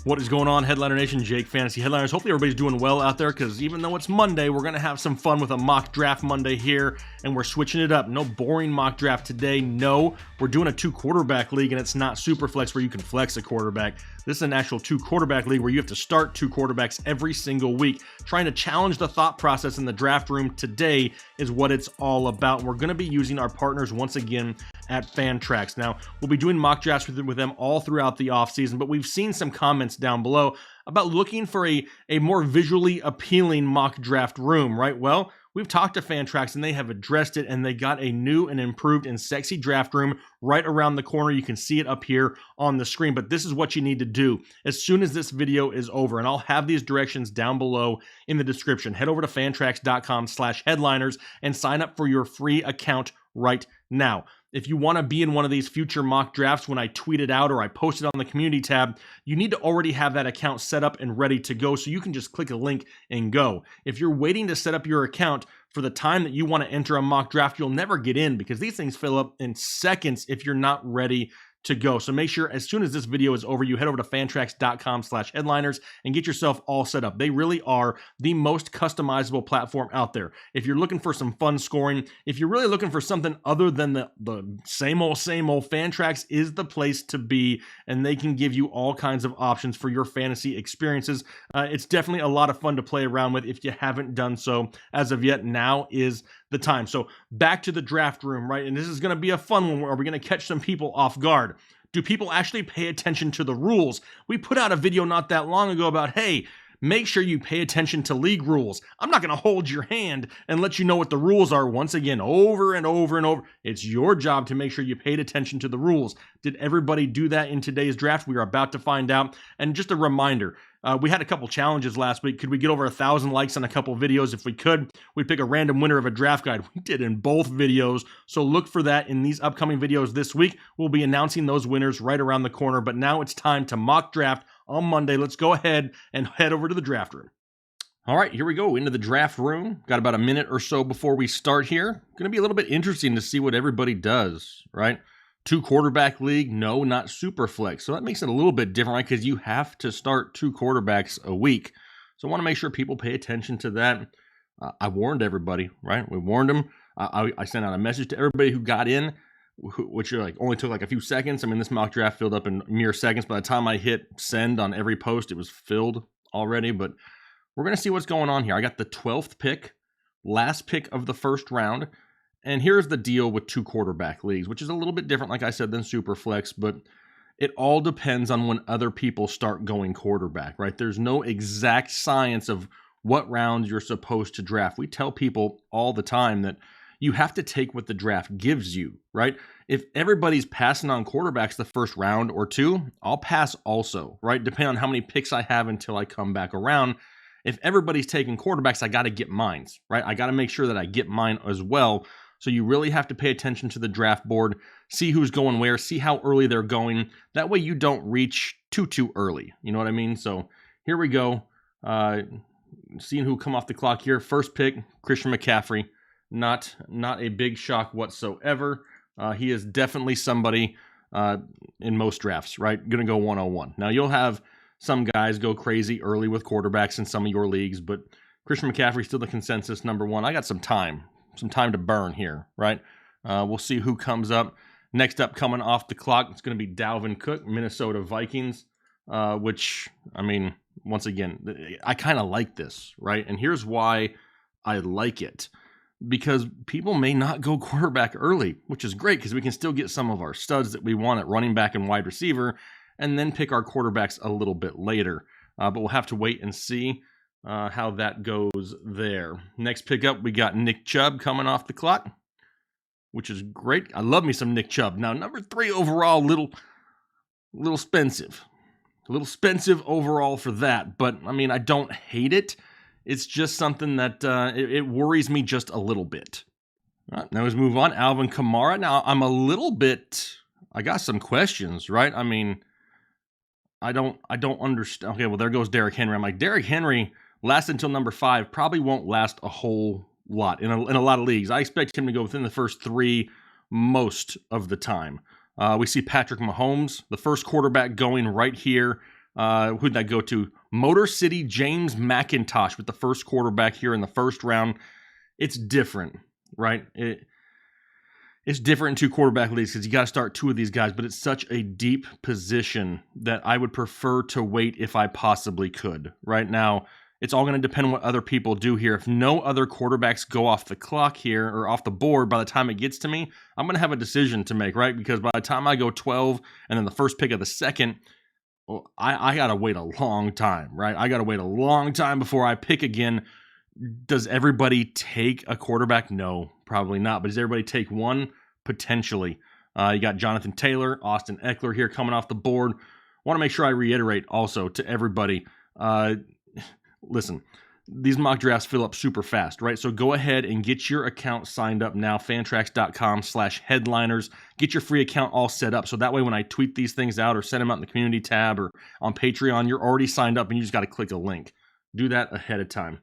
What is going on, Headliner Nation? Jake, Fantasy Headliners. Hopefully everybody's doing well out there, because even though it's Monday, we're going to have some fun with a mock draft Monday here, and we're switching it up. No boring mock draft today. No, we're doing a 2-quarterback league, and it's not super flex where you can flex a quarterback. This is an actual 2-quarterback league where you have to start 2 quarterbacks every single week. Trying to challenge the thought process in the draft room today is what it's all about. We're going to be using our partners once again at Fantrax. Now, we'll be doing mock drafts with them all throughout the offseason, but we've seen some comments down below about looking for a more visually appealing mock draft room, right? Well, we've talked to Fantrax and they have addressed it, and they got a new and improved and sexy draft room right around the corner. You can see it up here on the screen, but this is what you need to do as soon as this video is over, and I'll have these directions down below in the description. Head over to fantrax.com/headliners and sign up for your free account right now. If you want to be in one of these future mock drafts when I tweet it out or I post it on the community tab, you need to already have that account set up and ready to go, so you can just click a link and go. If you're waiting to set up your account for the time that you want to enter a mock draft, you'll never get in, because these things fill up in seconds if you're not ready to go. So make sure as soon as this video is over, you head over to fantrax.com/headliners and get yourself all set up. They really are the most customizable platform out there. If you're looking for some fun scoring, if you're really looking for something other than the same old, Fantrax is the place to be, and they can give you all kinds of options for your fantasy experiences. It's definitely a lot of fun to play around with if you haven't done so as of yet. Now is the time. So back to the draft room, right? And this is going to be a fun one where we're going to catch some people off guard. Do people actually pay attention to the rules? We put out a video not that long ago about, hey, make sure you pay attention to league rules. I'm not going to hold your hand and let you know what the rules are once again, over and over and over. It's your job to make sure you paid attention to the rules. Did everybody do that in today's draft? We are about to find out. And just a reminder, we had a couple challenges last week. Could we get over 1,000 likes on a couple videos? If we could, we'd pick a random winner of a draft guide. We did in both videos, so look for that in these upcoming videos this week. We'll be announcing those winners right around the corner, but now it's time to mock draft on Monday. Let's go ahead and head over to the draft room. All right, here we go into the draft room. Got about a minute or so before we start here. Going to be a little bit interesting to see what everybody does, right? 2-quarterback league, no, not super flex. So that makes it a little bit different, right? Because you have to start 2 quarterbacks a week. So I want to make sure people pay attention to that. I warned everybody, right? We warned them. I sent out a message to everybody who got in, which only took like a few seconds. I mean, this mock draft filled up in mere seconds. By the time I hit send on every post, it was filled already. But we're going to see what's going on here. I got the 12th pick, last pick of the first round. And here's the deal with 2-quarterback leagues, which is a little bit different, like I said, than Superflex, but it all depends on when other people start going quarterback, right? There's no exact science of what rounds you're supposed to draft. We tell people all the time that you have to take what the draft gives you, right? If everybody's passing on quarterbacks the first round or two, I'll pass also, right? Depending on how many picks I have until I come back around. If everybody's taking quarterbacks, I got to get mine, right? I got to make sure that I get mine as well. So you really have to pay attention to the draft board, see who's going where, see how early they're going. That way you don't reach too early. You know what I mean? So here we go. Seeing who come off the clock here. First pick, Christian McCaffrey. Not a big shock whatsoever. He is definitely somebody in most drafts, right? Going to go 101. Now you'll have some guys go crazy early with quarterbacks in some of your leagues, but Christian McCaffrey still the consensus number 1. I got some time to burn here, right? We'll see who comes up. Next up, coming off the clock, it's going to be Dalvin Cook, Minnesota Vikings, which, I mean, once again, I kind of like this, right? And here's why I like it. Because people may not go quarterback early, which is great because we can still get some of our studs that we want at running back and wide receiver, and then pick our quarterbacks a little bit later. But we'll have to wait and see how that goes there. Next pickup, we got Nick Chubb coming off the clock, which is great. I love me some Nick Chubb. Now, number 3 overall, little expensive. A little expensive overall for that, but I mean, I don't hate it. It's just something that it worries me just a little bit. All right, now let's move on. Alvin Kamara. Now, I got some questions, right? I mean, I don't understand. Okay, well, there goes Derrick Henry. I'm like, Derrick Henry lasts until number 5, probably won't last a whole lot in a lot of leagues. I expect him to go within the first 3 most of the time. We see Patrick Mahomes, the first quarterback going right here. Who'd that go to? Motor City James McIntosh with the first quarterback here in the first round. It's different, right? It's different in two quarterback leagues because you got to start two of these guys, but it's such a deep position that I would prefer to wait if I possibly could. Right now, it's all going to depend on what other people do here. If no other quarterbacks go off the clock here or off the board by the time it gets to me, I'm going to have a decision to make, right? Because by the time I go 12 and then the first pick of the second, well, I got to wait a long time, right? I got to wait a long time before I pick again. Does everybody take a quarterback? No, probably not. But does everybody take one? Potentially. You got Jonathan Taylor, Austin Eckler here coming off the board. Want to make sure I reiterate also to everybody, listen, these mock drafts fill up super fast, right? So go ahead and get your account signed up now, fantrax.com/headliners. Get your free account all set up. So that way when I tweet these things out or send them out in the community tab or on Patreon, you're already signed up and you just got to click a link. Do that ahead of time.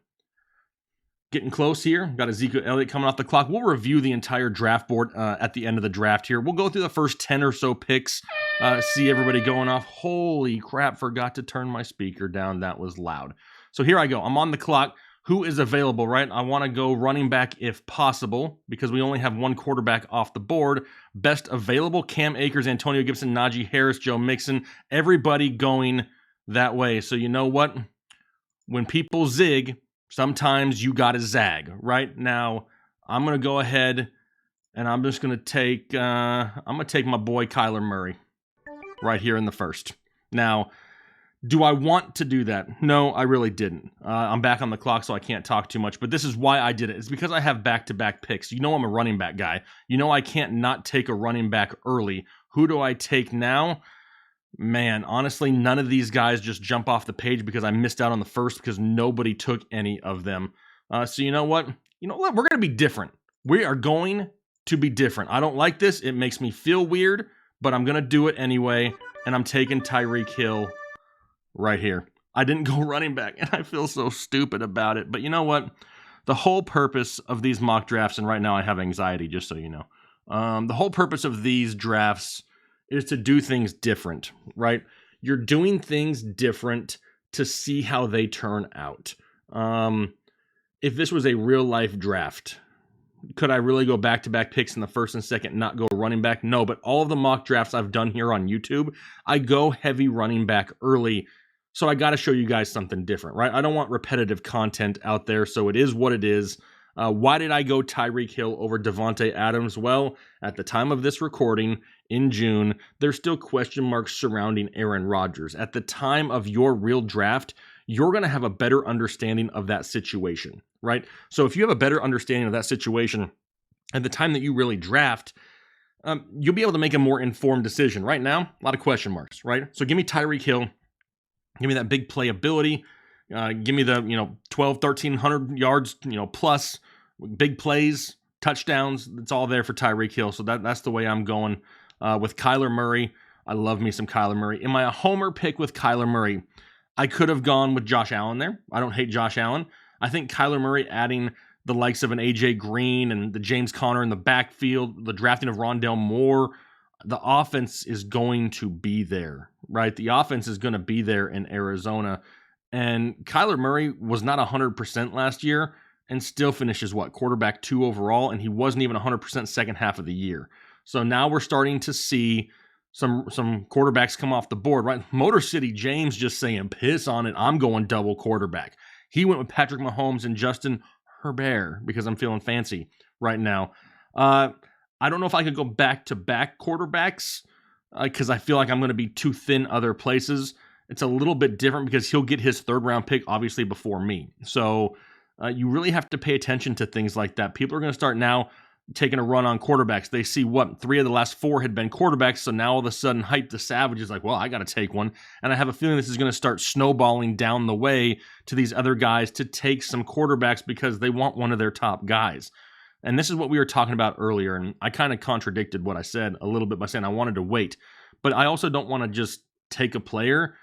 Getting close here. Got Ezekiel Elliott coming off the clock. We'll review the entire draft board at the end of the draft here. We'll go through the first 10 or so picks, see everybody going off. Holy crap, forgot to turn my speaker down. That was loud. So here I go. I'm on the clock. Who is available, right? I want to go running back if possible because we only have one quarterback off the board. Best available, Cam Akers, Antonio Gibson, Najee Harris, Joe Mixon. Everybody going that way. So you know what? When people zig, sometimes you got to zag. Right now, I'm going to go ahead and I'm just going to take my boy Kyler Murray right here in the first. Now, do I want to do that? No, I really didn't. I'm back on the clock, so I can't talk too much, but this is why I did it. It's because I have back-to-back picks. You know I'm a running back guy. You know I can't not take a running back early. Who do I take now? Man, honestly, none of these guys just jump off the page because I missed out on the first because nobody took any of them. So you know what? You know what? We're going to be different. We are going to be different. I don't like this. It makes me feel weird, but I'm going to do it anyway, and I'm taking Tyreek Hill right here. I didn't go running back, and I feel so stupid about it. But you know what? The whole purpose of these mock drafts, and right now I have anxiety, just so you know. The whole purpose of these drafts is to do things different, right? You're doing things different to see how they turn out. If this was a real-life draft, could I really go back-to-back picks in the first and second, not go running back? No, but all of the mock drafts I've done here on YouTube, I go heavy running back early. So I got to show you guys something different, right? I don't want repetitive content out there, so it is what it is. Why did I go Tyreek Hill over Devontae Adams? Well, at the time of this recording in June, there's still question marks surrounding Aaron Rodgers. At the time of your real draft, you're going to have a better understanding of that situation, right? So if you have a better understanding of that situation at the time that you really draft, you'll be able to make a more informed decision. Right now, a lot of question marks, right? So give me Tyreek Hill. Give me that big playability. Give me the 12, 1,300 yards plus, big plays, touchdowns. It's all there for Tyreek Hill. So that's the way I'm going with Kyler Murray. I love me some Kyler Murray. Am I a homer pick with Kyler Murray? I could have gone with Josh Allen there. I don't hate Josh Allen. I think Kyler Murray adding the likes of an A.J. Green and the James Conner in the backfield, the drafting of Rondale Moore, the offense is going to be there, right? The offense is going to be there in Arizona. And Kyler Murray was not 100% last year and still finishes, quarterback 2 overall, and he wasn't even 100% second half of the year. So now we're starting to see some quarterbacks come off the board, right? Motor City James just saying, piss on it, I'm going double quarterback. He went with Patrick Mahomes and Justin Herbert because I'm feeling fancy right now. I don't know if I could go back-to-back quarterbacks because I feel like I'm going to be too thin other places. It's a little bit different because he'll get his third-round pick, obviously, before me. So you really have to pay attention to things like that. People are going to start now taking a run on quarterbacks. They see 3 of the last 4 had been quarterbacks, so now all of a sudden Hype the Savage is like, well, I got to take one. And I have a feeling this is going to start snowballing down the way to these other guys to take some quarterbacks because they want one of their top guys. And this is what we were talking about earlier, and I kind of contradicted what I said a little bit by saying I wanted to wait. But I also don't want to just take a player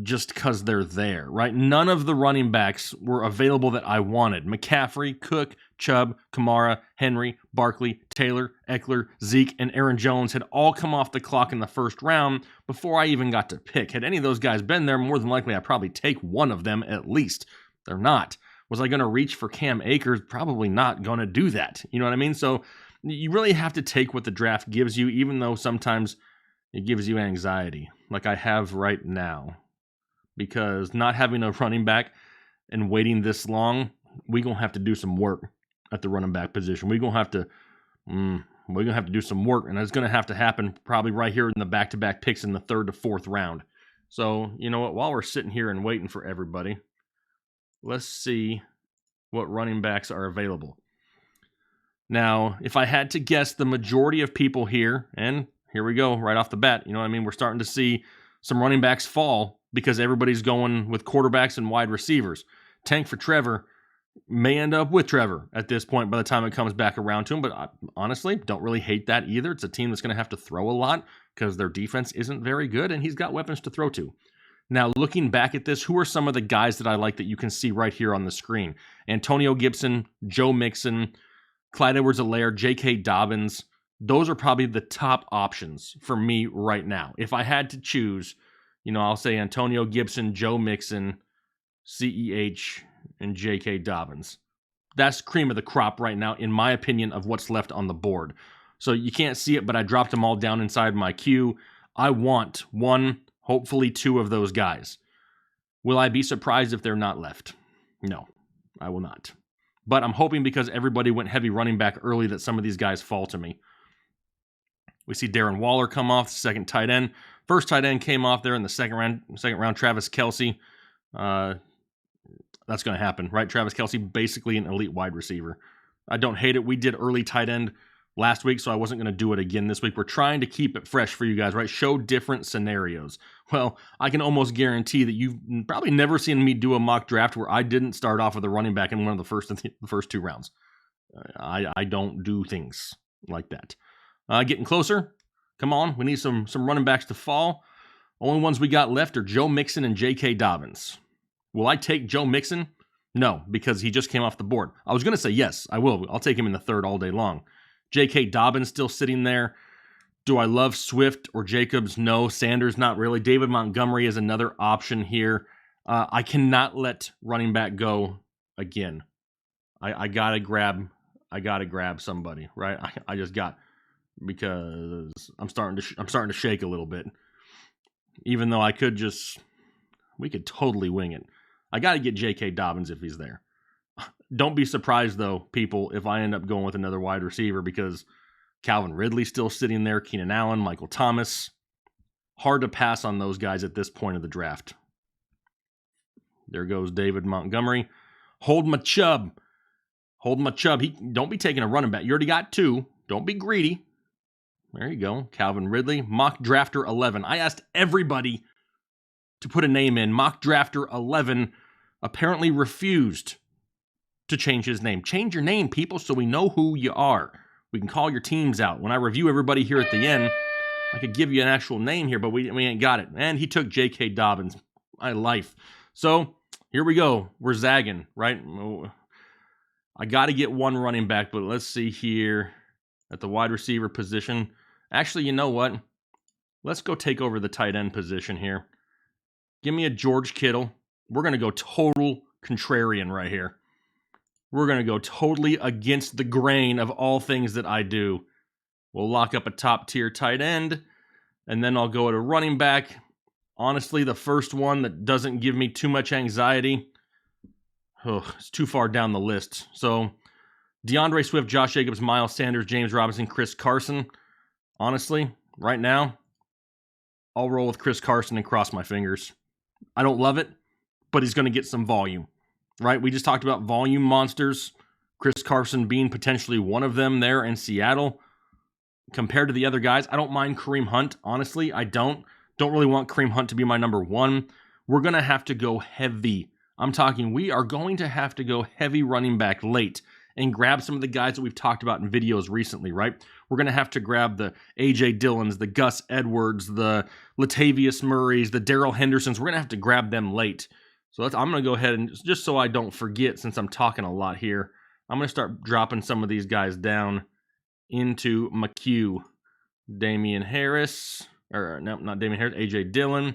just because they're there, right? None of the running backs were available that I wanted. McCaffrey, Cook, Chubb, Kamara, Henry, Barkley, Taylor, Eckler, Zeke, and Aaron Jones had all come off the clock in the first round before I even got to pick. Had any of those guys been there, more than likely I'd probably take one of them at least. They're not. Was I going to reach for Cam Akers? Probably not going to do that. You know what I mean? So you really have to take what the draft gives you, even though sometimes it gives you anxiety, like I have right now. Because not having a running back and waiting this long, we're going to have to do some work at the running back position. We're going to have to do some work, and it's going to have to happen probably right here in the back-to-back picks in the 3rd to 4th round. So, you know what? While we're sitting here and waiting for everybody, let's see what running backs are available. Now, if I had to guess, the majority of people here, and here we go, right off the bat, you know what I mean? We're starting to see some running backs fall because everybody's going with quarterbacks and wide receivers. Tank for Trevor may end up with Trevor at this point by the time it comes back around to him, but I, honestly, don't really hate that either. It's a team that's going to have to throw a lot because their defense isn't very good, and he's got weapons to throw to. Now, looking back at this, who are some of the guys that I like that you can see right here on the screen? Antonio Gibson, Joe Mixon, Clyde Edwards-Helaire, J.K. Dobbins. Those are probably the top options for me right now. If I had to choose, you know, I'll say Antonio Gibson, Joe Mixon, CEH, and J.K. Dobbins. That's cream of the crop right now, in my opinion, of what's left on the board. So you can't see it, but I dropped them all down inside my queue. I want one, hopefully two of those guys. Will I be surprised if they're not left? No, I will not. But I'm hoping because everybody went heavy running back early that some of these guys fall to me. We see Darren Waller come off, second tight end. First tight end came off there in the second round, Travis Kelce. That's going to happen, right? Travis Kelce, basically an elite wide receiver. I don't hate it. We did early tight end last week, so I wasn't going to do it again this week. We're trying to keep it fresh for you guys, right? Show different scenarios. Well, I can almost guarantee that you've probably never seen me do a mock draft where I didn't start off with a running back in one of the first 2 rounds. I don't do things like that. Getting closer. Come on, we need some running backs to fall. Only ones we got left are Joe Mixon and J.K. Dobbins. Will I take Joe Mixon? No, because he just came off the board. I was going to say yes, I will. I'll take him in the 3rd all day long. J.K. Dobbins still sitting there. Do I love Swift or Jacobs? No. Sanders, not really. David Montgomery is another option here. I cannot let running back go again. I gotta grab somebody, right? I just got, because I'm starting to shake a little bit. Even though we could totally wing it. I got to get J.K. Dobbins if he's there. Don't be surprised, though, people, if I end up going with another wide receiver, because Calvin Ridley's still sitting there, Keenan Allen, Michael Thomas. Hard to pass on those guys at this point of the draft. There goes David Montgomery. Hold my Chubb. Don't be taking a running back. You already got 2. Don't be greedy. There you go. Calvin Ridley. Mock Drafter 11. I asked everybody to put a name in. Mock Drafter 11 apparently refused to change his name. Change your name, people, so we know who you are. We can call your teams out. When I review everybody here at the end, I could give you an actual name here, but we ain't got it. And he took J.K. Dobbins. My life. So, here we go. We're zagging, right? I got to get one running back, but let's see here at the wide receiver position. Actually, you know what? Let's go take over the tight end position here. Give me a George Kittle. We're going to go total contrarian right here. We're going to go totally against the grain of all things that I do. We'll lock up a top-tier tight end, and then I'll go at a running back. Honestly, the first one that doesn't give me too much anxiety, it's too far down the list. So, DeAndre Swift, Josh Jacobs, Miles Sanders, James Robinson, Chris Carson. Honestly, right now, I'll roll with Chris Carson and cross my fingers. I don't love it, but he's going to get some volume, right? We just talked about volume monsters. Chris Carson being potentially one of them there in Seattle. Compared to the other guys, I don't mind Kareem Hunt. Honestly, I don't. Don't really want Kareem Hunt to be my number 1. We're going to have to go heavy. I'm talking, we are going to have to go heavy running back late. and grab some of the guys that we've talked about in videos recently, right? We're going to have to grab the A.J. Dillons, the Gus Edwards, the Latavius Murrays, the Darrell Hendersons. We're going to have to grab them late. So I'm going to go ahead and, just so I don't forget, since I'm talking a lot here, I'm going to start dropping some of these guys down into my queue. Damian Harris, or no, not Damian Harris, A.J. Dillon.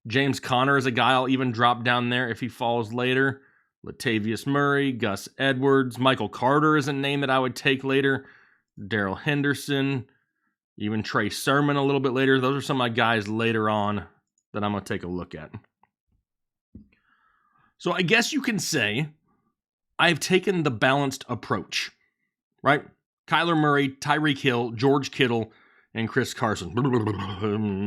James Conner is a guy I'll even drop down there if he falls later. Latavius Murray, Gus Edwards. Michael Carter is a name that I would take later. Darrell Henderson, even Trey Sermon a little bit later. Those are some of my guys later on that I'm going to take a look at. So I guess you can say I've taken the balanced approach, right? Kyler Murray, Tyreek Hill, George Kittle, and Chris Carson.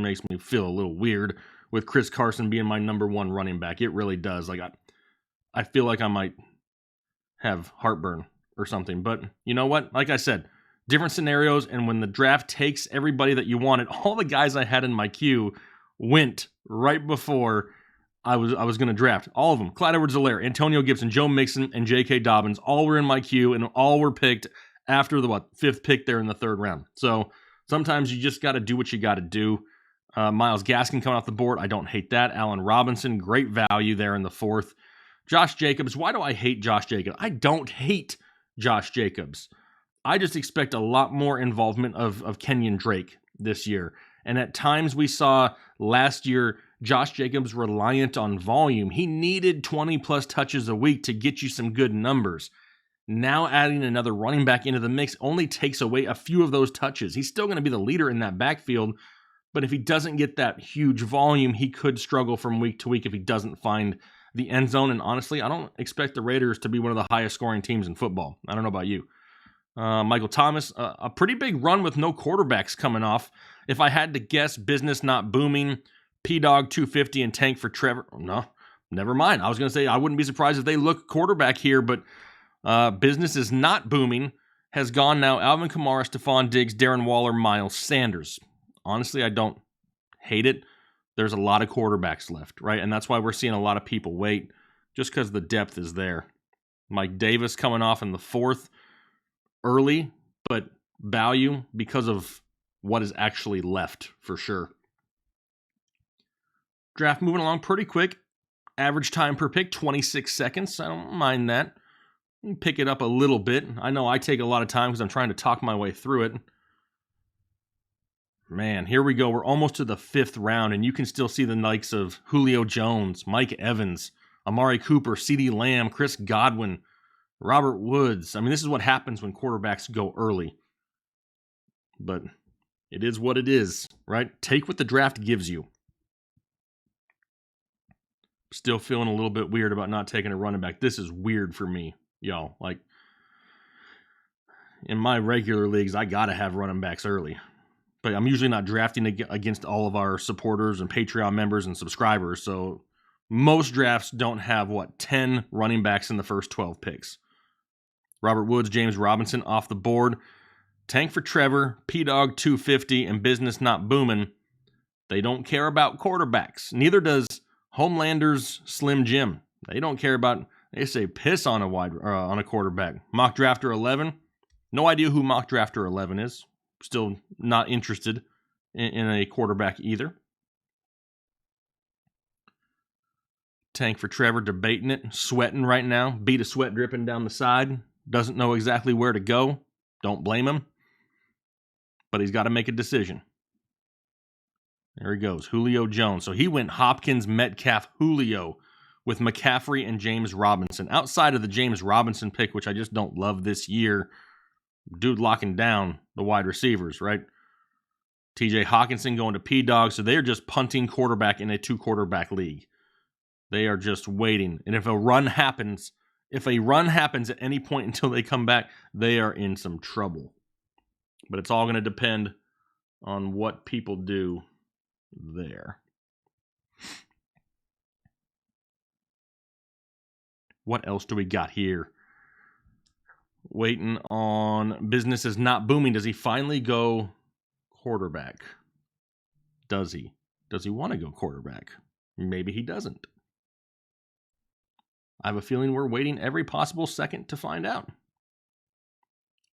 Makes me feel a little weird with Chris Carson being my number one running back. It really does. Like I feel like I might have heartburn or something. But you know what? Like I said, different scenarios, and when the draft takes everybody that you wanted, all the guys I had in my queue went right before I was going to draft. All of them. Clyde Edwards-Helaire, Antonio Gibson, Joe Mixon, and J.K. Dobbins, all were in my queue, and all were picked after the, fifth pick there in the third round. So sometimes you just got to do what you got to do. Myles Gaskin coming off the board. I don't hate that. Allen Robinson, great value there in the fourth. Josh Jacobs. Why do I hate Josh Jacobs? I don't hate Josh Jacobs. I just expect a lot more involvement of Kenyon Drake this year. And at times we saw last year Josh Jacobs reliant on volume. He needed 20-plus touches a week to get you some good numbers. Now adding another running back into the mix only takes away a few of those touches. He's still going to be the leader in that backfield, but if he doesn't get that huge volume, he could struggle from week to week if he doesn't find the end zone. And honestly, I don't expect the Raiders to be one of the highest scoring teams in football. I don't know about you. Michael Thomas, a pretty big run with no quarterbacks coming off. If I had to guess, business not booming, P-Dog 250 and tank for Trevor. No, never mind. I was going to say I wouldn't be surprised if they look quarterback here, but business is not booming. Has gone now Alvin Kamara, Stephon Diggs, Darren Waller, Miles Sanders. Honestly, I don't hate it. There's a lot of quarterbacks left, right? And that's why we're seeing a lot of people wait, just because the depth is there. Mike Davis coming off in the fourth, early, but value because of what is actually left for sure. Draft moving along pretty quick. Average time per pick, 26 seconds. I don't mind that. Pick it up a little bit. I know I take a lot of time because I'm trying to talk my way through it. Man, here we go. We're almost to the fifth round, and you can still see the likes of Julio Jones, Mike Evans, Amari Cooper, CeeDee Lamb, Chris Godwin, Robert Woods. I mean, this is what happens when quarterbacks go early. But it is what it is, right? Take what the draft gives you. Still feeling a little bit weird about not taking a running back. This is weird for me, y'all. Like, in my regular leagues, I got to have running backs early. But I'm usually not drafting against all of our supporters and Patreon members and subscribers. So most drafts don't have, 10 running backs in the first 12 picks. Robert Woods, James Robinson off the board. Tank for Trevor, P-Dog 250, and business not booming. They don't care about quarterbacks. Neither does Homelander's Slim Jim. They don't care about, they say piss on a quarterback. Mock Drafter 11. No idea who Mock Drafter 11 is. Still not interested in a quarterback either. Tank for Trevor, debating it, sweating right now. Bead of sweat dripping down the side. Doesn't know exactly where to go. Don't blame him. But he's got to make a decision. There he goes, Julio Jones. So he went Hopkins, Metcalf, Julio with McCaffrey and James Robinson. Outside of the James Robinson pick, which I just don't love this year, dude locking down the wide receivers, right? TJ Hawkinson going to P-Dog. So they're just punting quarterback in a 2-quarterback league. They are just waiting. And if a run happens at any point until they come back, they are in some trouble. But it's all going to depend on what people do there. What else do we got here? Waiting on business is not booming. Does he finally go quarterback? Does he? Does he want to go quarterback? Maybe he doesn't. I have a feeling we're waiting every possible second to find out.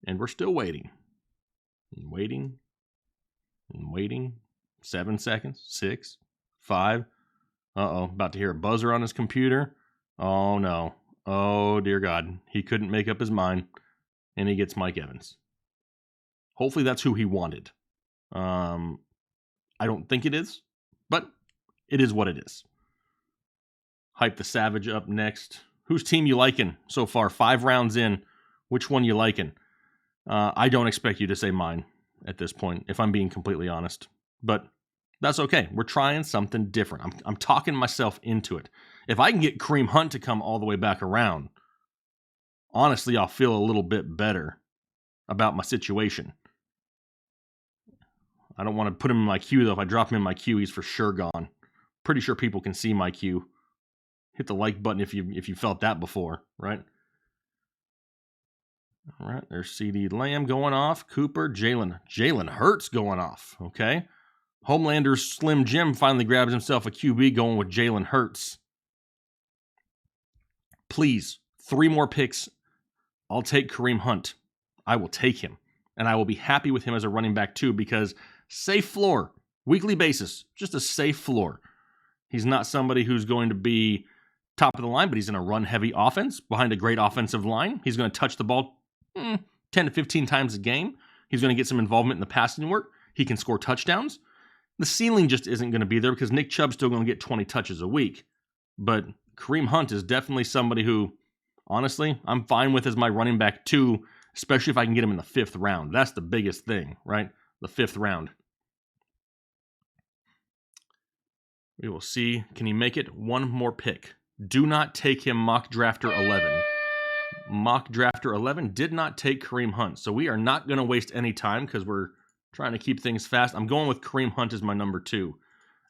And we're still waiting. And waiting. And waiting. 7 seconds. 6. 5. Uh-oh. About to hear a buzzer on his computer. Oh, no. Oh, dear God. He couldn't make up his mind. And he gets Mike Evans. Hopefully that's who he wanted. I don't think it is, but it is what it is. Hype the Savage up next. Whose team you liking so far? 5 rounds in. Which one you liking? I don't expect you to say mine at this point, if I'm being completely honest. But that's okay. We're trying something different. I'm talking myself into it. If I can get Kareem Hunt to come all the way back around, honestly, I'll feel a little bit better about my situation. I don't want to put him in my queue, though. If I drop him in my queue, he's for sure gone. Pretty sure people can see my queue. Hit the like button if you felt that before, right? All right, there's CeeDee Lamb going off. Cooper, Jalen Hurts going off, okay? Homelander's Slim Jim finally grabs himself a QB going with Jalen Hurts. Please, 3 more picks. I'll take Kareem Hunt. I will take him. And I will be happy with him as a running back too, because safe floor, weekly basis, just a safe floor. He's not somebody who's going to be top of the line, but he's in a run-heavy offense behind a great offensive line. He's going to touch the ball 10 to 15 times a game. He's going to get some involvement in the passing work. He can score touchdowns. The ceiling just isn't going to be there because Nick Chubb's still going to get 20 touches a week. But Kareem Hunt is definitely somebody who, honestly, I'm fine with as my running back too, especially if I can get him in the 5th round. That's the biggest thing, right? The 5th round. We will see. Can he make it? 1 more pick. Do not take him Mock Drafter 11. Mock Drafter 11 did not take Kareem Hunt. So we are not going to waste any time because we're trying to keep things fast. I'm going with Kareem Hunt as my number 2.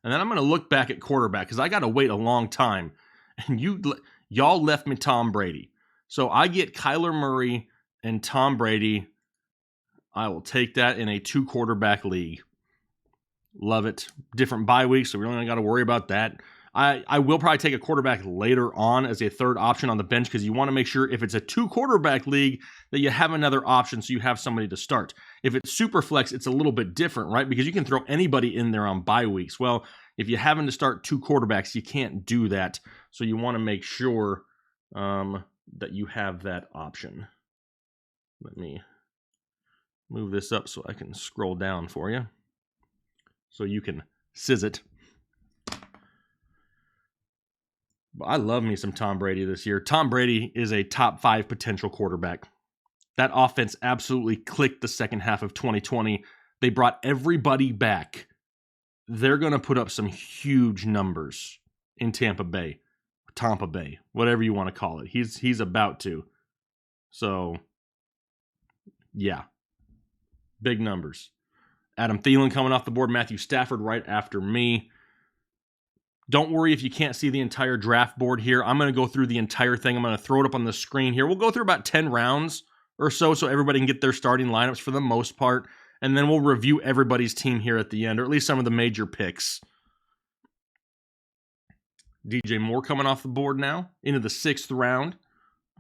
And then I'm going to look back at quarterback because I got to wait a long time. And y'all left me Tom Brady. So I get Kyler Murray and Tom Brady. I will take that in a 2 quarterback league. Love it. Different bye weeks, so we don't got to worry about that. I will probably take a quarterback later on as a 3rd option on the bench because you want to make sure if it's a 2 quarterback league that you have another option so you have somebody to start. If it's super flex, it's a little bit different, right? Because you can throw anybody in there on bye weeks. Well, if you're having to start 2 quarterbacks, you can't do that. So you want to make sure that you have that option. Let me move this up so I can scroll down for you. So you can sizz it. But I love me some Tom Brady this year. Tom Brady is a top 5 potential quarterback. That offense absolutely clicked the second half of 2020. They brought everybody back. They're going to put up some huge numbers in Tampa Bay, whatever you want to call it. He's about to. So, yeah. Big numbers. Adam Thielen coming off the board. Matthew Stafford right after me. Don't worry if you can't see the entire draft board here. I'm going to go through the entire thing. I'm going to throw it up on the screen here. We'll go through about 10 rounds or so everybody can get their starting lineups for the most part. And then we'll review everybody's team here at the end, or at least some of the major picks. DJ Moore coming off the board now into the 6th round.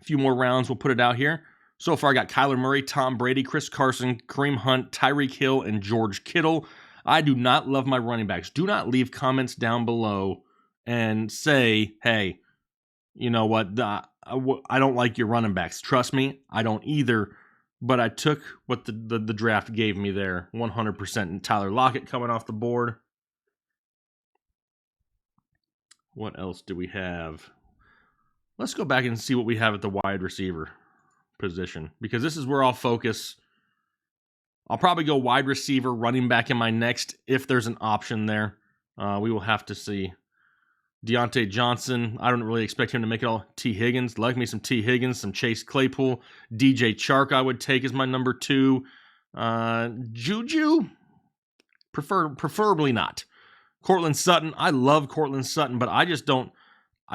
A few more rounds, we'll put it out here. So far, I got Kyler Murray, Tom Brady, Chris Carson, Kareem Hunt, Tyreek Hill, and George Kittle. I do not love my running backs. Do not leave comments down below and say, hey, you know what, I don't like your running backs. Trust me, I don't either. But I took what the draft gave me there, 100%. And Tyler Lockett coming off the board. What else do we have? Let's go back and see what we have at the wide receiver position, because this is where I'll focus. I'll probably go wide receiver, running back in my next, if there's an option there. We will have to see. Deontay Johnson, I don't really expect him to make it all. T. Higgins, like me some T. Higgins, some Chase Claypool. DJ Chark I would take as my number 2. Juju, preferably not. Cortland Sutton, I love Cortland Sutton, but I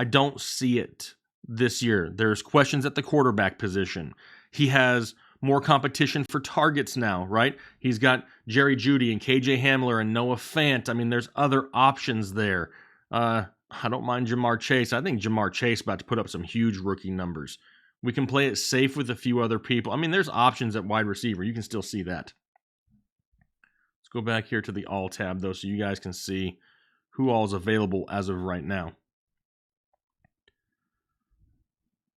don't see it this year. There's questions at the quarterback position. He has more competition for targets now, right? He's got Jerry Jeudy and KJ Hamler and Noah Fant. I mean, there's other options there. I don't mind Jamar Chase. I think Jamar Chase about to put up some huge rookie numbers. We can play it safe with a few other people. I mean, there's options at wide receiver. You can still see that. Let's go back here to the all tab, though, so you guys can see who all is available as of right now.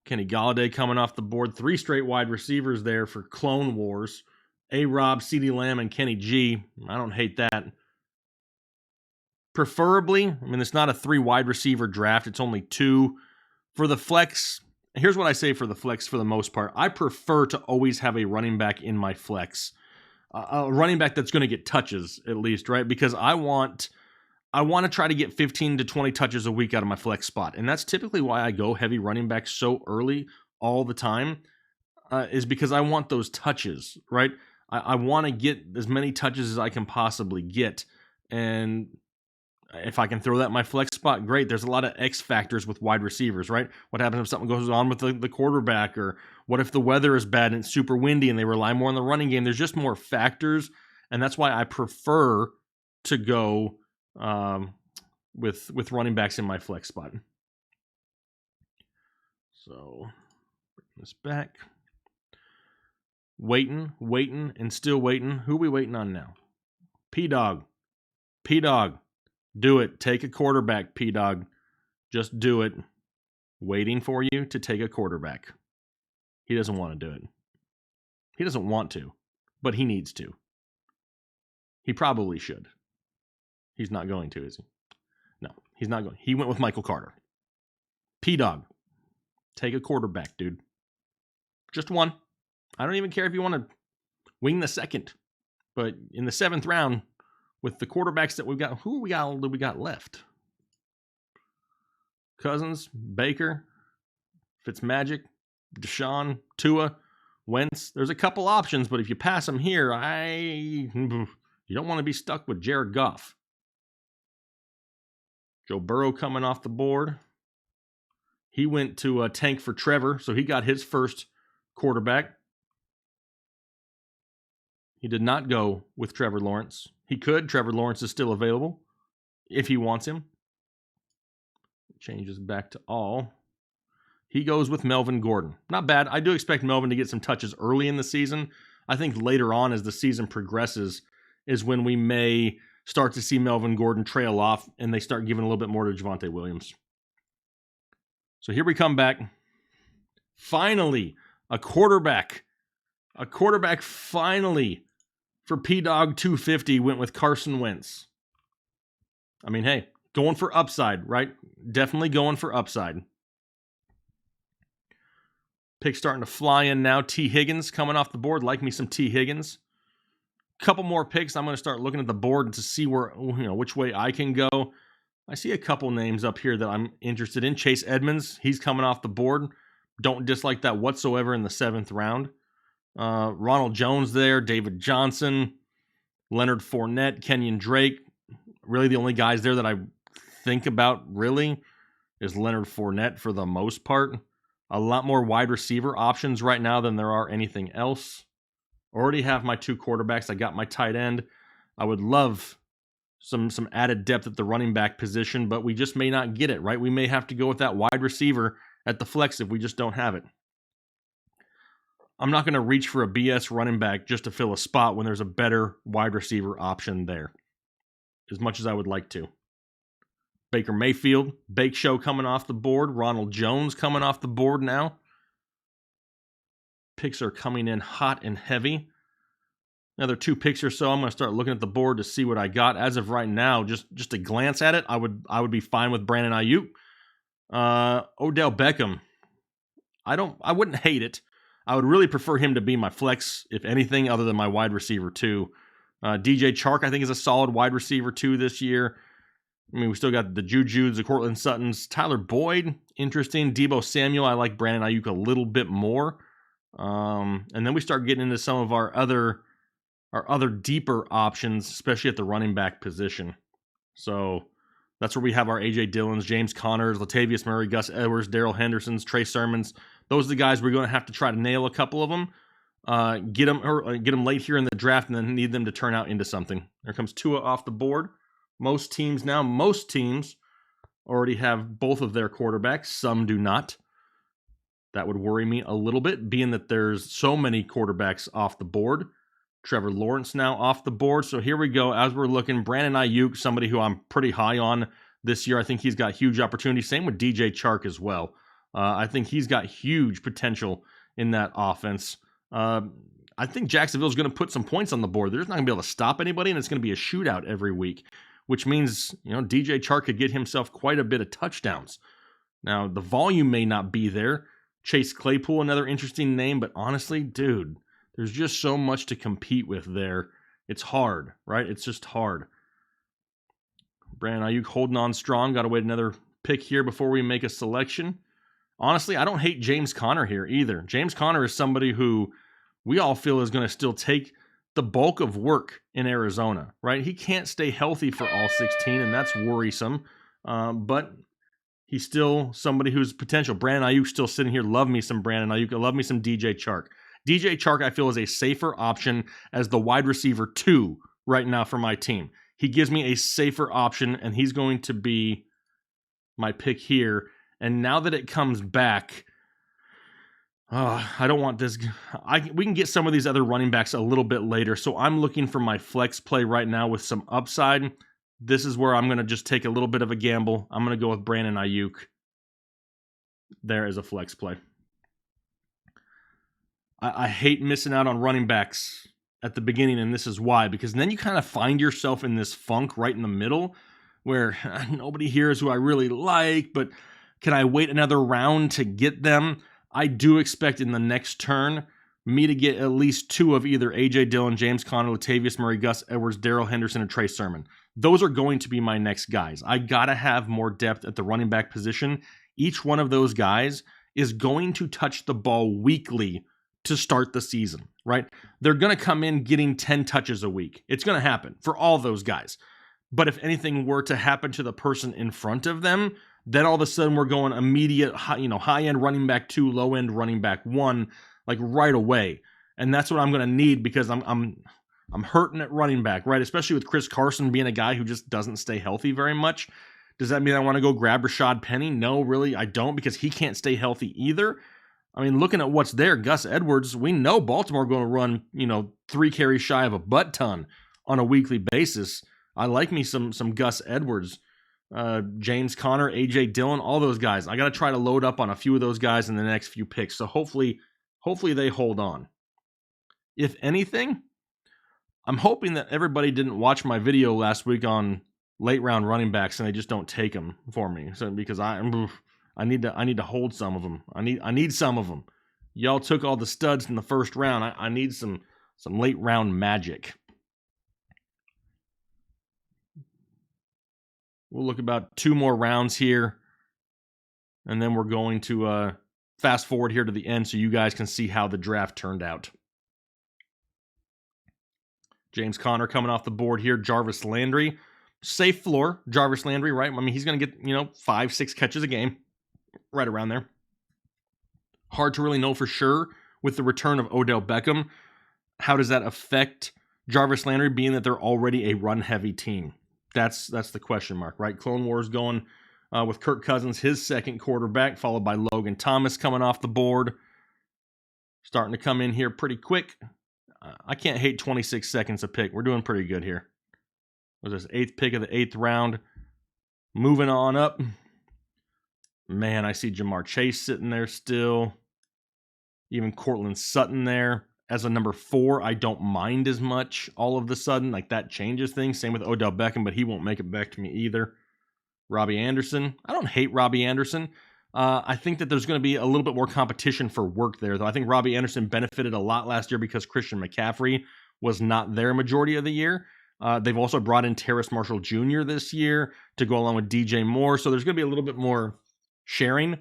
Kenny Golladay coming off the board. 3 straight wide receivers there for Clone Wars. A-Rob, CeeDee Lamb, and Kenny G. I don't hate that. Preferably, I mean, it's not a 3 wide receiver draft. It's only 2. For the flex, here's what I say for the flex for the most part. I prefer to always have a running back in my flex. A running back that's going to get touches, at least, right? Because I want to try to get 15 to 20 touches a week out of my flex spot. And that's typically why I go heavy running back so early all the time, is because I want those touches, right? I want to get as many touches as I can possibly get. And if I can throw that in my flex spot, great. There's a lot of X factors with wide receivers, right? What happens if something goes on with the quarterback? Or what if the weather is bad and it's super windy and they rely more on the running game? There's just more factors. And that's why I prefer to go with running backs in my flex spot. So bring this back. Waiting, and still waiting. Who are we waiting on now? P-Dog. Do it. Take a quarterback, P-Dog. Just do it. Waiting for you to take a quarterback. He doesn't want to do it. He doesn't want to, but he needs to. He probably should. He's not going to, is he? No, he's not going. He went with Michael Carter. P-Dog. Take a quarterback, dude. Just one. I don't even care if you want to wing the second. But in the 7th round, with the quarterbacks that we've got, who we got left? Cousins, Baker, Fitzmagic, Deshaun, Tua, Wentz. There's a couple options, but if you pass them here, you don't want to be stuck with Jared Goff. Joe Burrow coming off the board. He went to tank for Trevor, so he got his first quarterback. He did not go with Trevor Lawrence. He could. Trevor Lawrence is still available if he wants him. Changes back to all. He goes with Melvin Gordon. Not bad. I do expect Melvin to get some touches early in the season. I think later on as the season progresses is when we may start to see Melvin Gordon trail off and they start giving a little bit more to Javonte Williams. So here we come back. Finally, a quarterback. A quarterback finally for P-Dog 250 went with Carson Wentz. I mean, hey, going for upside, right? Definitely going for upside. Pick starting to fly in now. T. Higgins coming off the board. Like me some T. Higgins. Couple more picks. I'm going to start looking at the board to see where, which way I can go. I see a couple names up here that I'm interested in. Chase Edmonds, he's coming off the board. Don't dislike that whatsoever in the 7th round. Ronald Jones there, David Johnson, Leonard Fournette, Kenyon Drake. Really the only guys there that I think about really is Leonard Fournette for the most part. A lot more wide receiver options right now than there are anything else. Already have my 2 quarterbacks. I got my tight end. I would love some added depth at the running back position, but we just may not get it, right? We may have to go with that wide receiver at the flex if we just don't have it. I'm not going to reach for a BS running back just to fill a spot when there's a better wide receiver option there, as much as I would like to. Baker Mayfield, Bake Show coming off the board. Ronald Jones coming off the board now. Picks are coming in hot and heavy. Another 2 picks or so. I'm going to start looking at the board to see what I got. As of right now, just a glance at it, I would be fine with Brandon Ayuk. Odell Beckham. I wouldn't hate it. I would really prefer him to be my flex, if anything, other than my wide receiver 2. DJ Chark, I think, is a solid wide receiver 2 this year. I mean, we still got the Juju's, the Cortland Suttons. Tyler Boyd, interesting. Deebo Samuel, I like Brandon Ayuk a little bit more. And then we start getting into some of our other deeper options, especially at the running back position. So that's where we have our A.J. Dillons, James Connors, Latavius Murray, Gus Edwards, Darrell Hendersons, Trey Sermons. Those are the guys we're going to have to try to nail a couple of them. Get them late here in the draft and then need them to turn out into something. There comes Tua off the board. Most teams already have both of their quarterbacks. Some do not. That would worry me a little bit, being that there's so many quarterbacks off the board. Trevor Lawrence now off the board. So here we go. As we're looking, Brandon Ayuk, somebody who I'm pretty high on this year. I think he's got huge opportunity. Same with DJ Chark as well. I think he's got huge potential in that offense. I think Jacksonville's going to put some points on the board. They're just not going to be able to stop anybody, and it's going to be a shootout every week, which means, DJ Chark could get himself quite a bit of touchdowns. Now, the volume may not be there. Chase Claypool, another interesting name, but honestly, dude, there's just so much to compete with there. It's hard, right? It's just hard. Brandon Ayuk holding on strong. Got to wait another pick here before we make a selection. Honestly, I don't hate James Conner here either. James Conner is somebody who we all feel is going to still take the bulk of work in Arizona, right? He can't stay healthy for all 16, and that's worrisome. But he's still somebody who's potential. Brandon Ayuk still sitting here. Love me some Brandon Ayuk. Love me some DJ Chark. DJ Chark, I feel, is a safer option as the wide receiver 2 right now for my team. He gives me a safer option, and he's going to be my pick here. And now that it comes back, I don't want this. We can get some of these other running backs a little bit later. So I'm looking for my flex play right now with some upside. This is where I'm going to just take a little bit of a gamble. I'm going to go with Brandon Ayuk there as a flex play. I hate missing out on running backs at the beginning, and this is why. Because then you kind of find yourself in this funk right in the middle where nobody here is who I really like, but can I wait another round to get them? I do expect in the next turn me to get at least 2 of either A.J. Dillon, James Conner, Latavius Murray, Gus Edwards, Darrell Henderson, and Trey Sermon. Those are going to be my next guys. I got to have more depth at the running back position. Each one of those guys is going to touch the ball weekly to start the season, right? They're going to come in getting 10 touches a week. It's going to happen for all those guys. But if anything were to happen to the person in front of them, then all of a sudden we're going immediate, high-end running back 2, low-end running back 1, like right away. And that's what I'm going to need because I'm hurting at running back, right? Especially with Chris Carson being a guy who just doesn't stay healthy very much. Does that mean I want to go grab Rashad Penny? No, really, I don't, because he can't stay healthy either. I mean, looking at what's there, Gus Edwards, we know Baltimore going to run, 3 carries shy of a butt ton on a weekly basis. I like me some Gus Edwards. James Conner, A.J. Dillon, all those guys. I got to try to load up on a few of those guys in the next few picks. So hopefully they hold on. If anything, I'm hoping that everybody didn't watch my video last week on late round running backs and they just don't take them for me. So because I need to hold some of them. I need some of them. Y'all took all the studs in the first round. I need some late round magic. We'll look about 2 more rounds here, and then we're going to fast forward here to the end so you guys can see how the draft turned out. James Conner coming off the board here. Jarvis Landry. Safe floor, Jarvis Landry, right? I mean, he's going to get, 5-6 catches a game, right around there. Hard to really know for sure with the return of Odell Beckham. How does that affect Jarvis Landry, being that they're already a run-heavy team? That's the question mark, right? Clone Wars going with Kirk Cousins, his second quarterback, followed by Logan Thomas coming off the board. Starting to come in here pretty quick. I can't hate 26 seconds a pick. We're doing pretty good here. Was this 8th pick of the 8th round. Moving on up. Man, I see Jamar Chase sitting there still. Even Cortland Sutton there. As a number 4, I don't mind as much all of a sudden. Like, that changes things. Same with Odell Beckham, but he won't make it back to me either. Robbie Anderson. I don't hate Robbie Anderson. I think that there's going to be a little bit more competition for work there, though. I think Robbie Anderson benefited a lot last year because Christian McCaffrey was not there majority of the year. They've also brought in Terrace Marshall Jr. this year to go along with DJ Moore. So there's going to be a little bit more sharing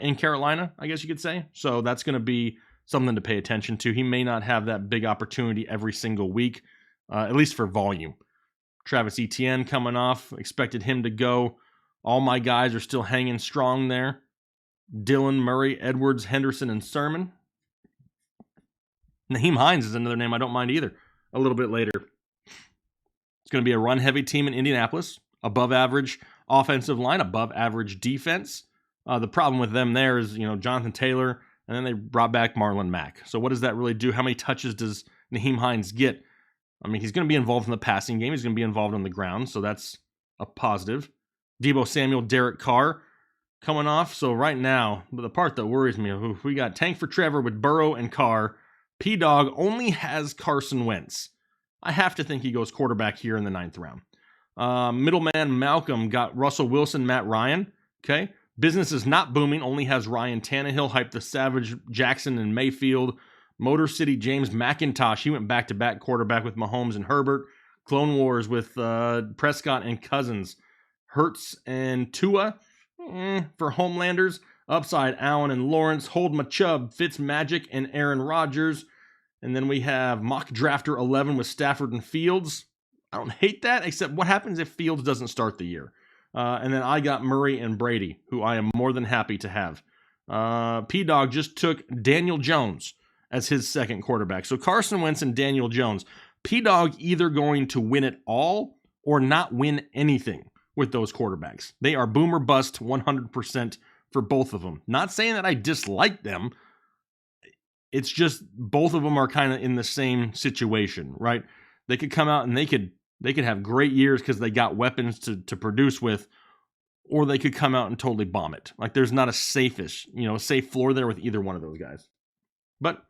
in Carolina, I guess you could say. So that's going to be something to pay attention to. He may not have that big opportunity every single week, at least for volume. Travis Etienne coming off. Expected him to go. All my guys are still hanging strong there. Dillon, Murray, Edwards, Henderson, and Sermon. Naheem Hines is another name I don't mind either. A little bit later. It's going to be a run-heavy team in Indianapolis. Above average offensive line, above average defense. The problem with them there is, Jonathan Taylor, and then they brought back Marlon Mack. So what does that really do? How many touches does Naheem Hines get? I mean, he's going to be involved in the passing game. He's going to be involved on the ground, so that's a positive. Deebo Samuel, Derek Carr coming off. So right now, the part that worries me, we got Tank for Trevor with Burrow and Carr. P-Dog only has Carson Wentz. I have to think he goes quarterback here in the 9th round. Middleman Malcolm got Russell Wilson, Matt Ryan. Okay. Business is not booming, only has Ryan Tannehill, Hype the Savage, Jackson, and Mayfield. Motor City James McIntosh, he went back-to-back quarterback with Mahomes and Herbert. Clone Wars with Prescott and Cousins. Hurts and Tua for Homelanders. Upside, Allen and Lawrence. Hold my Chubb, Fitzmagic, and Aaron Rodgers. And then we have Mock Drafter 11 with Stafford and Fields. I don't hate that, except what happens if Fields doesn't start the year? And then I got Murray and Brady, who I am more than happy to have. P-Dog just took Daniel Jones as his second quarterback. So Carson Wentz and Daniel Jones. P-Dog either going to win it all or not win anything with those quarterbacks. They are boom or bust 100% for both of them. Not saying that I dislike them. It's just both of them are kind of in the same situation, right? They could come out and they could have great years because they got weapons to produce with, or they could come out and totally bomb it. Like there's not a safe floor there with either one of those guys. But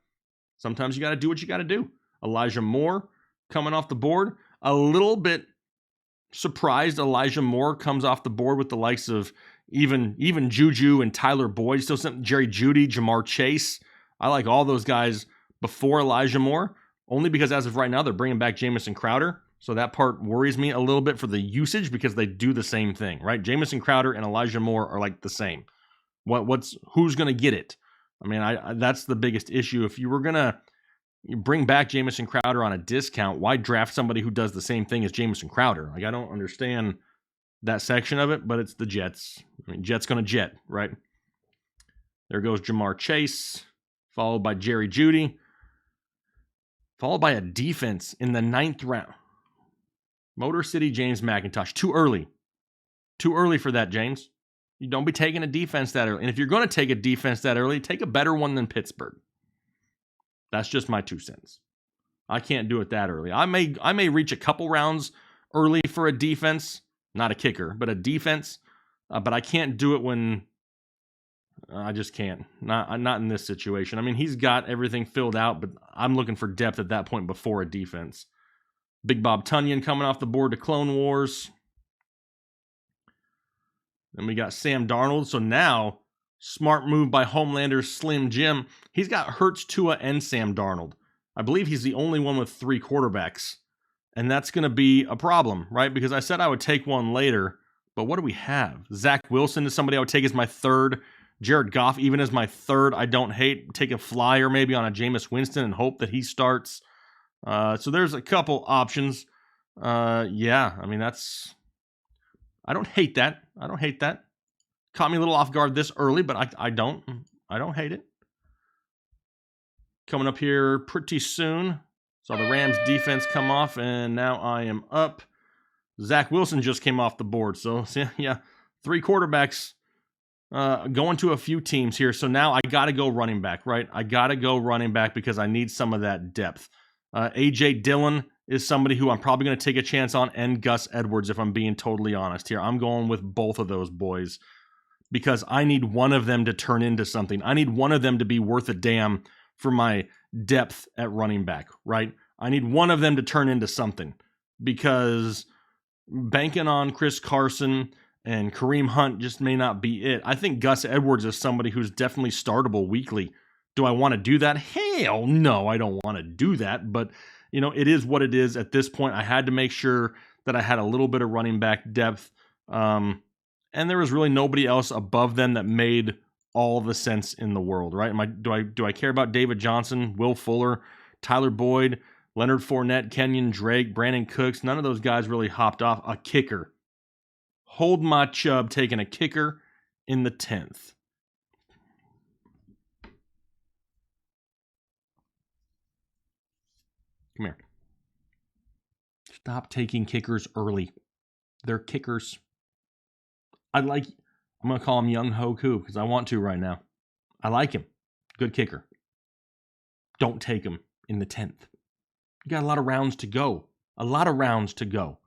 sometimes you got to do what you got to do. Elijah Moore coming off the board. A little bit surprised Elijah Moore comes off the board with the likes of even Juju and Tyler Boyd. Still something Jerry Jeudy, Jamar Chase. I like all those guys before Elijah Moore, only because as of right now, they're bringing back Jamison Crowder. So that part worries me a little bit for the usage because they do the same thing, right? Jamison Crowder and Elijah Moore are like the same. Who's going to get it? I mean, that's the biggest issue. If you were going to bring back Jamison Crowder on a discount, why draft somebody who does the same thing as Jamison Crowder? Like, I don't understand that section of it, but it's the Jets. I mean, Jets going to jet, right? There goes Jamar Chase, followed by Jerry Jeudy, followed by a defense in the 9th round. Motor City James McIntosh. Too early. Too early for that, James. You don't be taking a defense that early. And if you're going to take a defense that early, take a better one than Pittsburgh. That's just my 2 cents. I can't do it that early. I may reach a couple rounds early for a defense, not a kicker, but a defense. But I can't do it when I just can't. Not in this situation. I mean, he's got everything filled out, but I'm looking for depth at that point before a defense. Big Bob Tunyon coming off the board to Clone Wars. Then we got Sam Darnold. So now, smart move by Homelander's Slim Jim. He's got Hurts, Tua, and Sam Darnold. I believe he's the only one with 3 quarterbacks. And that's going to be a problem, right? Because I said I would take one later. But what do we have? Zach Wilson is somebody I would take as my 3rd. Jared Goff, even as my 3rd, I don't hate. Take a flyer maybe on a Jameis Winston and hope that he starts. So there's a couple options. Yeah, I mean, I don't hate that. Caught me a little off guard this early, but I don't hate it. Coming up here pretty soon. Saw the Rams defense come off, and now I am up. Zach Wilson just came off the board. So yeah, 3 quarterbacks going to a few teams here. So now I got to go running back, right? I got to go running back because I need some of that depth. A.J. Dillon is somebody who I'm probably going to take a chance on, and Gus Edwards, if I'm being totally honest here. I'm going with both of those boys because I need one of them to turn into something. I need one of them to be worth a damn for my depth at running back, right? I need one of them to turn into something because banking on Chris Carson and Kareem Hunt just may not be it. I think Gus Edwards is somebody who's definitely startable weekly. Do I want to do that? Hell no, I don't want to do that. But, it is what it is at this point. I had to make sure that I had a little bit of running back depth. And there was really nobody else above them that made all the sense in the world, right? Do I care about David Johnson, Will Fuller, Tyler Boyd, Leonard Fournette, Kenyon Drake, Brandon Cooks? None of those guys really hopped off. A kicker. Hold my Chubb taking a kicker in the 10th. Come here. Stop taking kickers early. They're kickers. I I'm going to call him Young Ho Koo because I want to right now. I like him. Good kicker. Don't take him in the 10th. You got a lot of rounds to go. A lot of rounds to go.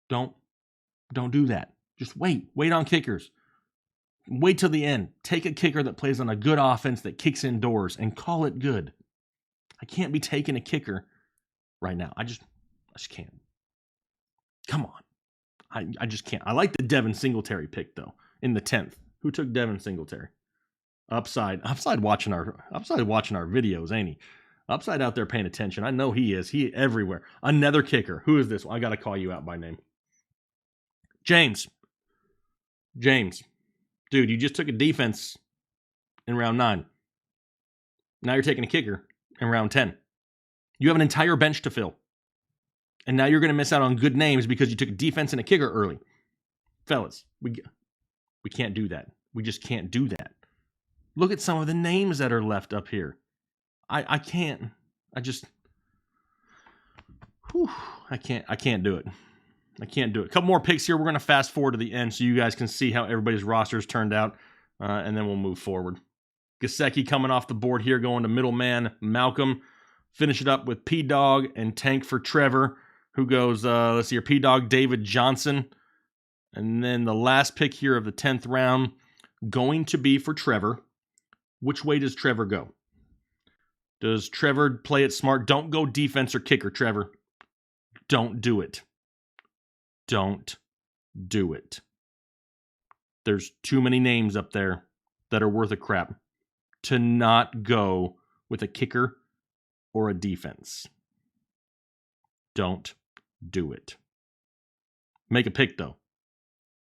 Don't do that. Just wait. Wait on kickers. Wait till the end. Take a kicker that plays on a good offense that kicks indoors and call it good. I can't be taking a kicker right now. I just can't. Come on. I just can't. I like the Devin Singletary pick, though, in the 10th. Who took Devin Singletary? Upside watching our videos, ain't he? Upside out there paying attention. I know he is. He everywhere. Another kicker. Who is this? I got to call you out by name. James. Dude, you just took a defense in round 9. Now you're taking a kicker in round 10. You have an entire bench to fill. And now you're going to miss out on good names because you took a defense and a kicker early. Fellas, we can't do that. We just can't do that. Look at some of the names that are left up here. I can't. I can't do it. I can't do it. A couple more picks here. We're going to fast forward to the end so you guys can see how everybody's rosters turned out, and then we'll move forward. Gesicki coming off the board here, going to middleman Malcolm. Finish it up with P-Dog and Tank for Trevor, who goes, let's see here, P-Dog, David Johnson. And then the last pick here of the 10th round, going to be for Trevor. Which way does Trevor go? Does Trevor play it smart? Don't go defense or kicker, Trevor. Don't do it. Don't do it. There's too many names up there that are worth a crap to not go with a kicker or a defense. Don't do it. Make a pick, though.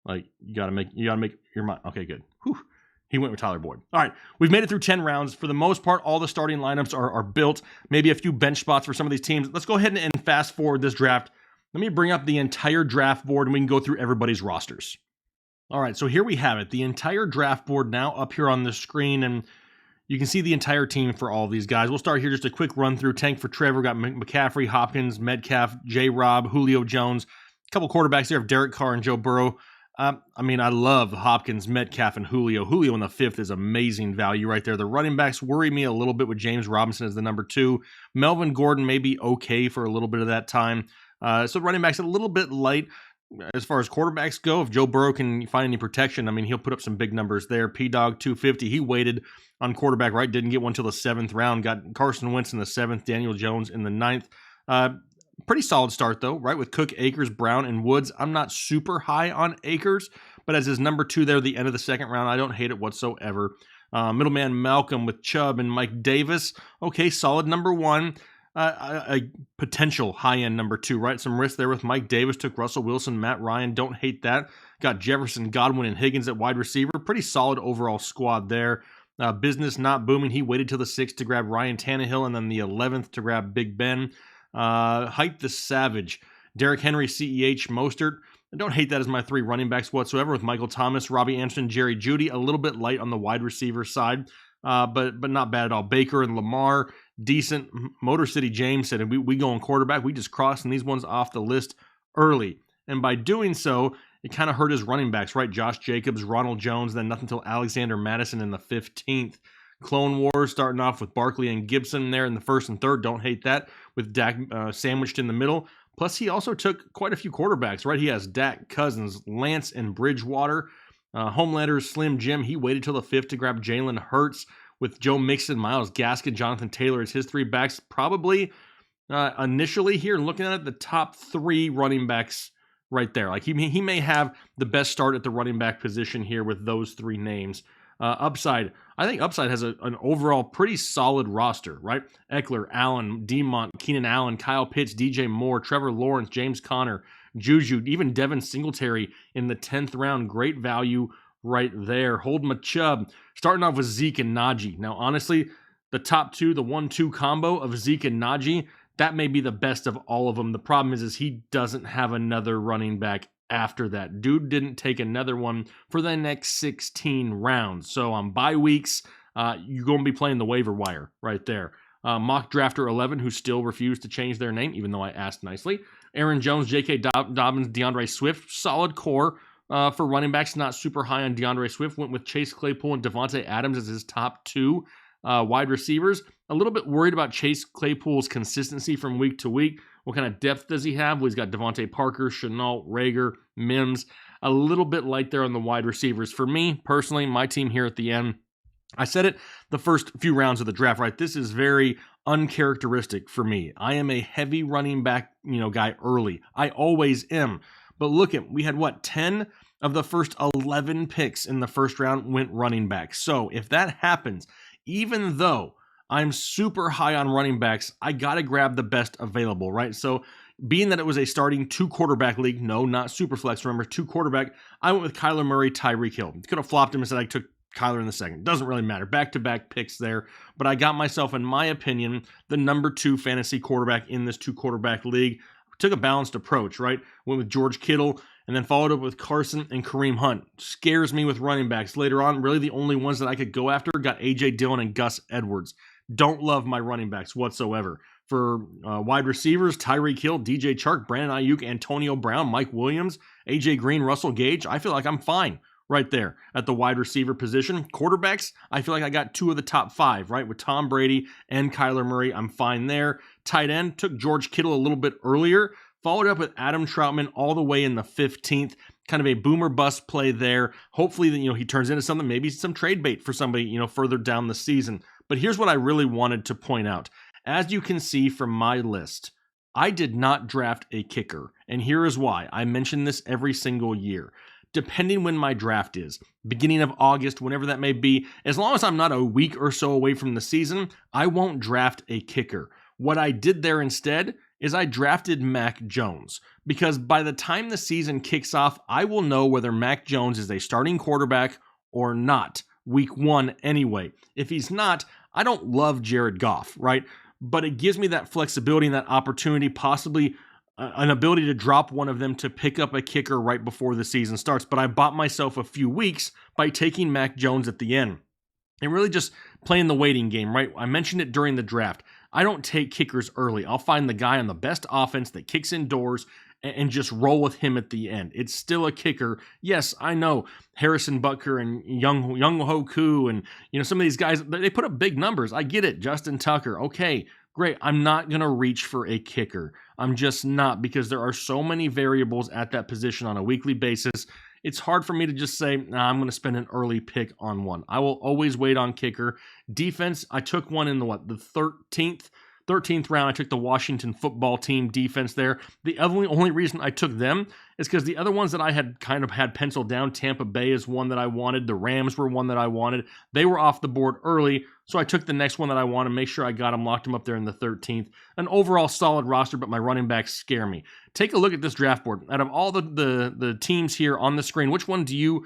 Like, you gotta make your mind. Okay, good. Whew. He went with Tyler Boyd. All right, we've made it through 10 rounds. For the most part, all the starting lineups are built. Maybe a few bench spots for some of these teams. Let's go ahead and fast forward this draft. Let me bring up the entire draft board and we can go through everybody's rosters. All right, so here we have it. The entire draft board now up here on the screen, and you can see the entire team for all of these guys. We'll start here, just a quick run through. Tank for Trevor, got McCaffrey, Hopkins, Metcalf, J-Rob, Julio Jones. A couple quarterbacks there of Derek Carr and Joe Burrow. I love Hopkins, Metcalf, and Julio. Julio in the 5th is amazing value right there. The running backs worry me a little bit with James Robinson as the number 2. Melvin Gordon may be okay for a little bit of that time. So running backs a little bit light. As far as quarterbacks go, if Joe Burrow can find any protection, he'll put up some big numbers there. P-Dog 250. He waited on quarterback, right? Didn't get one till the 7th round. Got Carson Wentz in the 7th, Daniel Jones in the 9th. Pretty solid start, though, right? With Cook, Akers, Brown, and Woods. I'm not super high on Akers, but as his number 2 there at the end of the 2nd round, I don't hate it whatsoever. Middleman Malcolm with Chubb and Mike Davis. Okay, solid number 1. A potential high-end number 2, right? Some risk there with Mike Davis. Took Russell Wilson, Matt Ryan. Don't hate that. Got Jefferson, Godwin, and Higgins at wide receiver. Pretty solid overall squad there. Business not booming. He waited till the 6th to grab Ryan Tannehill, and then the 11th to grab Big Ben. Hype the Savage. Derrick Henry, CEH, Mostert. I don't hate that as my 3 running backs whatsoever, with Michael Thomas, Robbie Anderson, Jerry Jeudy. A little bit light on the wide receiver side, but not bad at all. Baker and Lamar, decent. Motor City James said, we go on quarterback. We just crossing these ones off the list early. And by doing so, it kind of hurt his running backs, right? Josh Jacobs, Ronald Jones, then nothing until Alexander Madison in the 15th. Clone Wars starting off with Barkley and Gibson there in the 1st and 3rd. Don't hate that, with Dak sandwiched in the middle. Plus, he also took quite a few quarterbacks, right? He has Dak, Cousins, Lance, and Bridgewater. Homelander's Slim Jim, he waited till the 5th to grab Jalen Hurts, with Joe Mixon, Myles Gaskin, Jonathan Taylor as his 3 backs. Probably initially here, looking at it, the top 3 running backs right there. Like he may have the best start at the running back position here with those 3 names. Upside, I think Upside has an overall pretty solid roster, right? Eckler, Allen, Demont, Keenan Allen, Kyle Pitts, DJ Moore, Trevor Lawrence, James Conner, Juju, even Devin Singletary in the 10th round. Great value right there. Hold my Chubb. Starting off with Zeke and Najee. Now, honestly, the top 2, the 1-2 combo of Zeke and Najee, that may be the best of all of them. The problem is he doesn't have another running back after that. Dude didn't take another one for the next 16 rounds. So on bye weeks, you're going to be playing the waiver wire right there. Mock Drafter 11, who still refused to change their name, even though I asked nicely. Aaron Jones, J.K. Dobbins, DeAndre Swift, solid core. for running backs. Not super high on DeAndre Swift. Went with Chase Claypool and Devontae Adams as his top two wide receivers. A little bit worried about Chase Claypool's consistency from week to week. What kind of depth does he have? Well, he's got Devontae Parker, Shenault, Rager, Mims. A little bit light there on the wide receivers. For me, personally, my team here at the end, I said it the first few rounds of the draft, right? This is very uncharacteristic for me. I am a heavy running back, guy early. I always am. But look at, we had 10 of the first 11 picks in the first round went running back. So if that happens, even though I'm super high on running backs, I got to grab the best available, right? So being that it was a starting 2-quarterback league, no, not super flex, remember, 2-quarterback, I went with Kyler Murray, Tyreek Hill. Could have flopped him and said I took Kyler in the second. Doesn't really matter. Back-to-back picks there. But I got myself, in my opinion, the number 2 fantasy quarterback in this 2-quarterback league. Took a balanced approach, right? Went with George Kittle and then followed up with Carson and Kareem Hunt. Scares me with running backs. Later on, really the only ones that I could go after got A.J. Dillon and Gus Edwards. Don't love my running backs whatsoever. For wide receivers, Tyreek Hill, DJ Chark, Brandon Ayuk, Antonio Brown, Mike Williams, A.J. Green, Russell Gage, I feel like I'm fine right there at the wide receiver position. Quarterbacks, I feel like I got 2 of the top 5, right? With Tom Brady and Kyler Murray, I'm fine there. Tight end, took George Kittle a little bit earlier, followed up with Adam Troutman all the way in the 15th. Kind of a boomer bust play there. Hopefully, he turns into something, maybe some trade bait for somebody, further down the season. But here's what I really wanted to point out. As you can see from my list, I did not draft a kicker. And here is why. I mention this every single year. Depending when my draft is, beginning of August, whenever that may be, as long as I'm not a week or so away from the season, I won't draft a kicker. What I did there instead is I drafted Mac Jones, because by the time the season kicks off, I will know whether Mac Jones is a starting quarterback or not, week 1 anyway. If he's not, I don't love Jared Goff, right? But it gives me that flexibility and that opportunity, possibly an ability to drop one of them to pick up a kicker right before the season starts. But I bought myself a few weeks by taking Mac Jones at the end and really just playing the waiting game, right? I mentioned it during the draft. I don't take kickers early. I'll find the guy on the best offense that kicks indoors and just roll with him at the end. It's still a kicker. Yes, I know Harrison Butker and Young Ho Koo and some of these guys, they put up big numbers. I get it. Justin Tucker. Okay, great. I'm not going to reach for a kicker. I'm just not, because there are so many variables at that position on a weekly basis. It's hard for me to just say, nah, I'm going to spend an early pick on one. I will always wait on kicker. Defense, I took one in the 13th round. I took the Washington football team defense there. The only reason I took them is because the other ones that I had kind of had penciled down, Tampa Bay is one that I wanted. The Rams were one that I wanted. They were off the board early, so I took the next one that I wanted, make sure I got them, locked them up there in the 13th. An overall solid roster, but my running backs scare me. Take a look at this draft board. Out of all the teams here on the screen, which one do you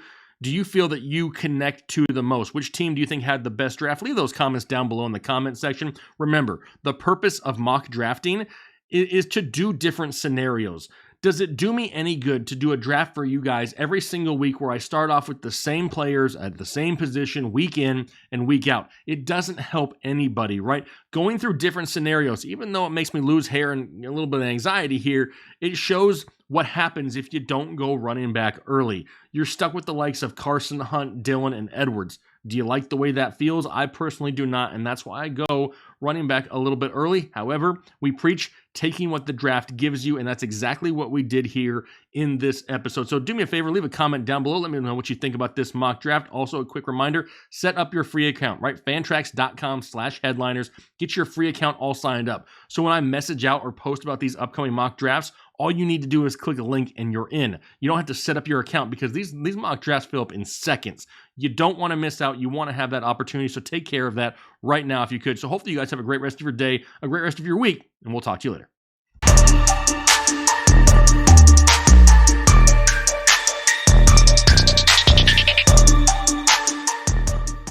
feel that you connect to the most? Which team do you think had the best draft? Leave those comments down below in the comment section. Remember, the purpose of mock drafting is to do different scenarios. Does it do me any good to do a draft for you guys every single week where I start off with the same players at the same position week in and week out? It doesn't help anybody, right? Going through different scenarios, even though it makes me lose hair and a little bit of anxiety here, it shows what happens if you don't go running back early. You're stuck with the likes of Carson, Hunt, Dillon, and Edwards. Do you like the way that feels? I personally do not, and that's why I go running back a little bit early. However, we preach taking what the draft gives you, and that's exactly what we did here in this episode. So do me a favor, leave a comment down below. Let me know what you think about this mock draft. Also, a quick reminder, set up your free account, right? Fantrax.com/headliners. Get your free account all signed up. So when I message out or post about these upcoming mock drafts, all you need to do is click a link and you're in. You don't have to set up your account, because these mock drafts fill up in seconds. You don't want to miss out. You want to have that opportunity. So take care of that right now if you could. So hopefully you guys have a great rest of your day, a great rest of your week, and we'll talk to you later.